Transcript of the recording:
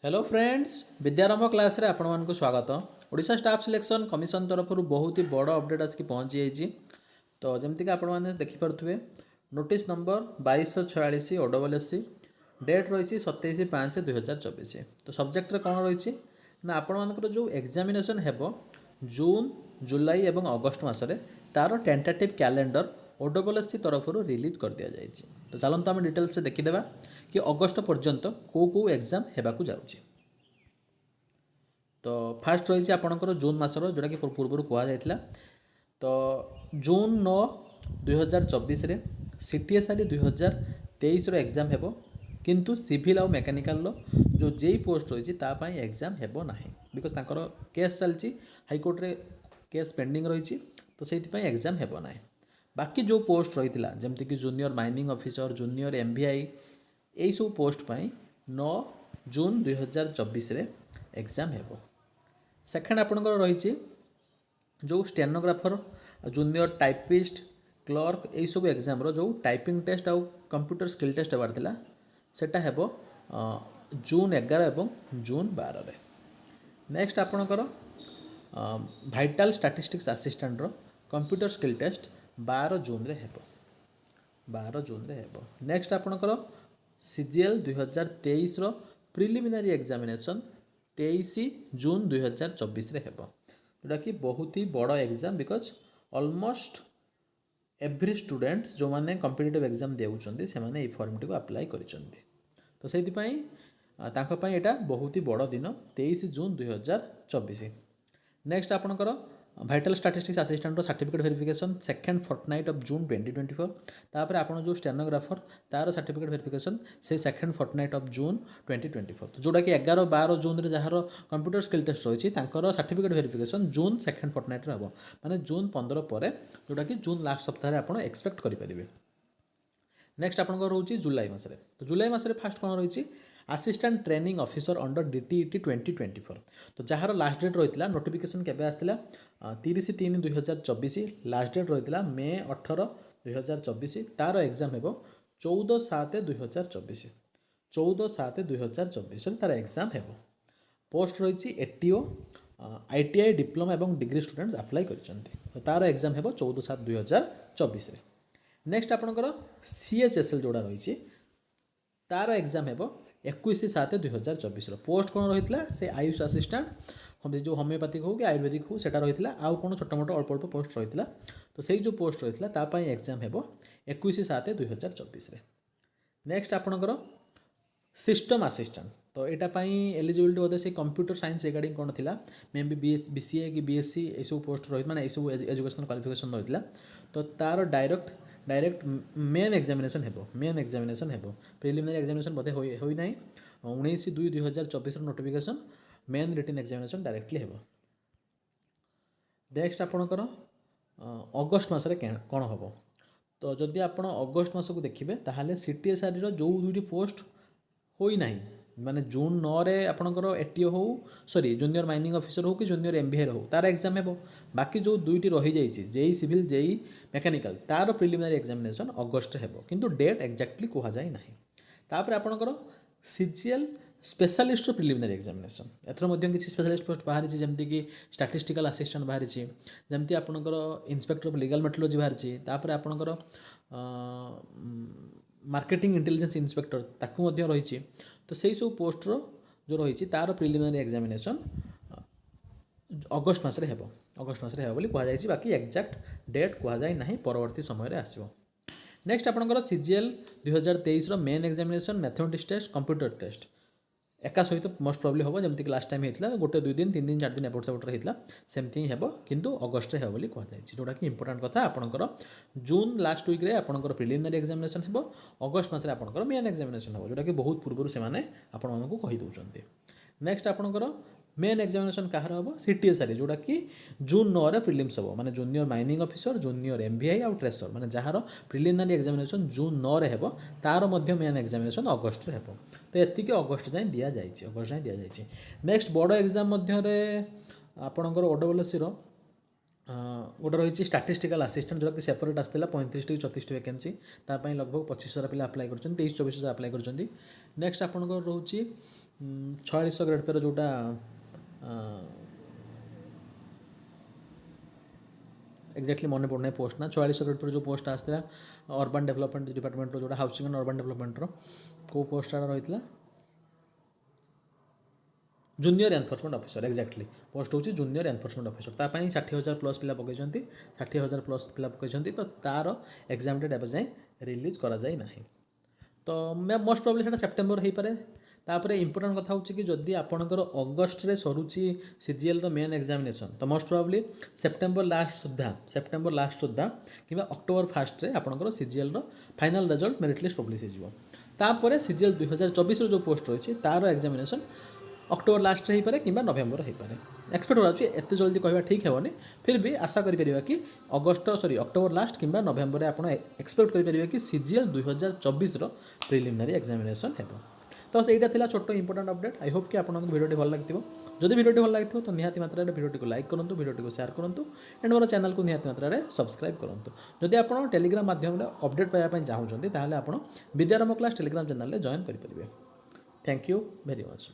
Hello friends विद्यारंभ class रे आपण मानक स्वागत। ओडिशा स्टाफ सिलेक्शन कमिशन तरफ बहुत ही बड़ अपडेट आसिक पहुँची जाइए। तो जमीक आपण मैंने देखिपे नोटिस नंबर 2246 OSSC डेट रही 27/5/2024। तो सब्जेक्ट कौन रही ना आपण मानकर जो एग्जामिनेशन हेबो जून जुलाई एवं अगस्ट मसरे तार टेंटेटिव कैलेंडर OSSC तरफ रिलीज कर दि जाए। तो चलते आम डिटेल्स देखीदे कि अगस्ट पर्यंत कौ एग्जाम होगाक जाऊँगी। तो फास्ट रही आपंकर जून मसर जोटा कि पूर्व कहुला। तो जून 9 2024 CTSR 2023 एग्जाम हेबो किंतु सिविल आउ मेकानिकल जो जेई पोस्ट रही तापाई एग्जाम हेबो नाही बिकज तांकर केस चलती हाईकोर्ट रे केस पेंडिंग रही। तो से एग्जाम हेबो नाही। बाकी जो पोस्ट रही जमती कि junior mining officer junior MVI यही सब पोस्ट पाई 9 जून 2024 एग्जाम हेबो। सेकेंड आपंकर रही जो स्टेनोग्राफर जूनियर टाइपिस्ट क्लर्क यही सब एग्जाम रो जो टाइपिंग टेस्ट आउ कंप्यूटर स्किल टेस्ट हेबार थिला सेटा हेबो जून 11 एवं जून 12 नेक्स्ट आपणकर भाइटाल स्टैटिस्टिक्स असिस्टेंट रो कंप्यूटर स्किल टेस्ट 12 जून रे हेबो 12 जून रे हेबो। नेक्स्ट आपणकर CGL 2023 रो प्रिलिमिनारी एग्जामिनेशन 23 जून 2024 रे हेबो जोटा कि बहुत ही बड़ exam because almost every students जो मैंने कॉम्पिटिटिव एग्जाम देउछन्ती से माने ए फॉर्म को अप्लाई करिसन्ती। तो सेति पई तांको पई एटा बहुत ही बड़ दिन 23 जून 2024। नेक्स्ट आपणकर vital statistics assistant certificate verification second fortnight of June 2024। तापर आपण जो स्टेनोग्राफर तार सर्टिफिकेट वेरिफिकेशन से सेकेंड फोर्टनाइट ऑफ जून 2024। तो जोटा कि 11-12 जून रे जहार कंप्यूटर स्किल टेस्ट रही certificate verification June second fortnight हम माने जून 15 पर जोटा कि जून लास्ट सप्ताह आप एक्सपेक्ट करेंगे। नेक्स्ट आपन रोचे जुलाई मसरे। तो जुलाई मसरे फास्ट कौन रही assistant training officer under DTET 2024। तो जार लास्ट डेट रही नोटिफिकेशन केबे आसला 30/3/2024 लास्ट डेट रही मे 18 2024 तार एग्जाम हेबो 14/7/2024 14/7/2024 तार एग्जाम हेबो। पोस्ट रही ATO ITI डिप्लोमा एवं डिग्री स्टूडेंट्स अप्लाई करछन्ती। तो तार एग्जाम हेबो 14/7/2024। नेक्स्ट आपणकर CHSL जोड़ा रही तार एग्जाम हेबो 21/7/2024। पोस्ट कौन रही से आयुष असिस्टेंट हम जो होमियोपैथिक हो कि आयुर्वेदिक हो सेटा रही आउ कौन छोट मोट अल्प अल्प पोस्ट रही। तो से जो पोस्ट रही तापाई एग्जाम हेबो 21/7/2024। नेक्स्ट आपणकर सिस्टम असिस्टेंट। तो यहाँ एलिजिबिलिटी बोधे से कंप्यूटर साइंस रिगार्डिंग कौन थी मे बी BCA कि BSc यू पोस्ट रही मैंने यू एजुकेशनल क्वालिफिकेशन रही। तो तार डायरेक्ट मेन एग्जामिनेशन हेबो प्रिलिमिनरी एग्जामिनेशन बोधे होई नाही 19/2/2024 notification main written examination directly हेबो। नेक्स्ट आपणकर अगस्ट मसरे कौन हम। तो जदि आप अगस्ट मस को देखिए ताहले CTSR जो दुईटी पोस्ट होई नाही माने जून 9 रे आपणकर ATO हो सॉरी जूनियर माइनिंग ऑफिसर हो कि जूनियर MVI हो तार एग्जाम हेबो। बाकी जो दुईटी रही जाइए जेई सिविल जेई मेकानिकल तार प्रिलिमिनारी एग्जामिनेशन अगस्ट हेबो किंतु डेट एक्जाक्टली कह जाए ना। तापर आपणकर CGL स्पेशलिस्ट प्रिलिमिनारी एग्जामिनेशन एथर मध्य किसी स्पेशलिस्ट पोस्ट बाहरी जमती कि स्टैटिस्टिकल असिस्टेंट बाहरी जमती आपणकर इंस्पेक्टर ऑफ लीगल मेट्रोलॉजी बाहरी तापर आपणकर मार्केटिंग इंटेलिजेंस इंस्पेक्टर ताकू मध्य रही। तो सही सब पोस्टर जो रही तार प्रिलिमिनारी एग्जामिनेशन अगस्ट मसरे हेबो बोली कहुई बाकी एक्जाक्ट डेट कहुई ना परवर्ती समय आसो। नेक्स्ट आपणकर CGL 2023 main examination mathematics test computer test एका सहित मोस्ट प्रोबेबली हम जमती लास्ट टाइम होता गोटे 2 दिन 3 दिन 4 दिन एपट सेपट होता सेमती ही हेबो किंतु अगस्ट रे हेबो बोली कहुई जोटा कि इंपोर्टेंट कथा आपणकर जून लास्ट वीक रे आपणकर प्रिलिमिनरी एग्जामिनेशन हेबो अगस्ट मसरे आपणकर मेन एग्जामिनेशन हेबो जोटा कि बहुत पूर्व से माने आपण मानकु कहि दउचंती। नेक्स्ट आपणकर मेन एग्जामिनेशन कहार हम CTSR जोटा कि जून 9 रे प्रिलिम्स हम माने junior mining officer junior MVI आउ ट्रेसर माने जहार प्रिलिमिनरी एग्जामिनेशन जून 9 रे हेबो तार मध्य मेन एग्जामिनेशन अगस्ट रे हेबो। तो एतिके अगस्ट जाए दि जाए। नेक्स्ट बड़ एग्जाम मध्य आपणकर OSSC रो गोटे रही स्टाटिस्टिकल असिस्टेंट जोटा कि सेपरेट आसाला 35 34 वैकेंसी तापाई लगभग 25,000 पिला अप्लाई कर 23-24,000 अप्लाई कर। नेक्स्ट आपंकर रोच 46 ग्रेड पे जोटा एक्जाक्टली मन पड़ना पोस्ट ना 44 ग्रेड पर जो पोस्ट आसाला अर्बन डेवलपमेंट डिपार्टमेंट जो हाउसिंग एंड अर्बन डेवलपमेंट को पोस्ट रही है junior enforcement officer exactly post हूँ जूनियर एनफोर्समेंट ऑफिसर तापाई 60,000 प्लस पिला पकई 60,000 प्लस पिला पकई तो तार एग्जाम डेट एवं जाए रिलीज करा जाए ना तो मैं मोस्ट प्रोबेबली से सेप्टेम्बर हो पारे तापर इंपोर्टाट कथा हो कि जदि आपंकर अगस्ट रे सरुची सीजीएल मेन एग्जामिनेशन तो मोस्ट प्रोबेबली सेप्टेम्बर लास्ट सुधा कि अक्टोबर फास्ट रे आपंकर CGL final result merit list publish hopper CGL 2024 जो पोस्ट रही तार एग्जामिनेशन अक्टोबर लास्ट हो पारे कि नवेम्बर हो पारे एक्सपेक्ट हो एत जल्दी कहवा ठीक हेनी फिर भी आशा करें कि अक्टोबर लास्ट कि नवेम्बर आप एक्सपेक्ट करेंगे कि सीजीएल 2024 प्रिलिमिनारी एग्जामिनेशन हो तो सहीटा था छोट इंपोर्टेंट अपडेट आई होप कि आपको वीडियो भल लगी जदि वीडियो भल लगी तो निहाती मात्रा वीडियो को लाइक करूँ वीडियो को शेयर करूँ एंड मोर चैनल को निहाती मात्रा सब्सक्राइब करूँ जदि आप टेलीग्राम माध्यम अपडेट पाइबा चाहते हैं आप विद्यारंभ क्लास टेलीग्राम चैनल जॉइन करेंगे थैंक यू वेरी मच।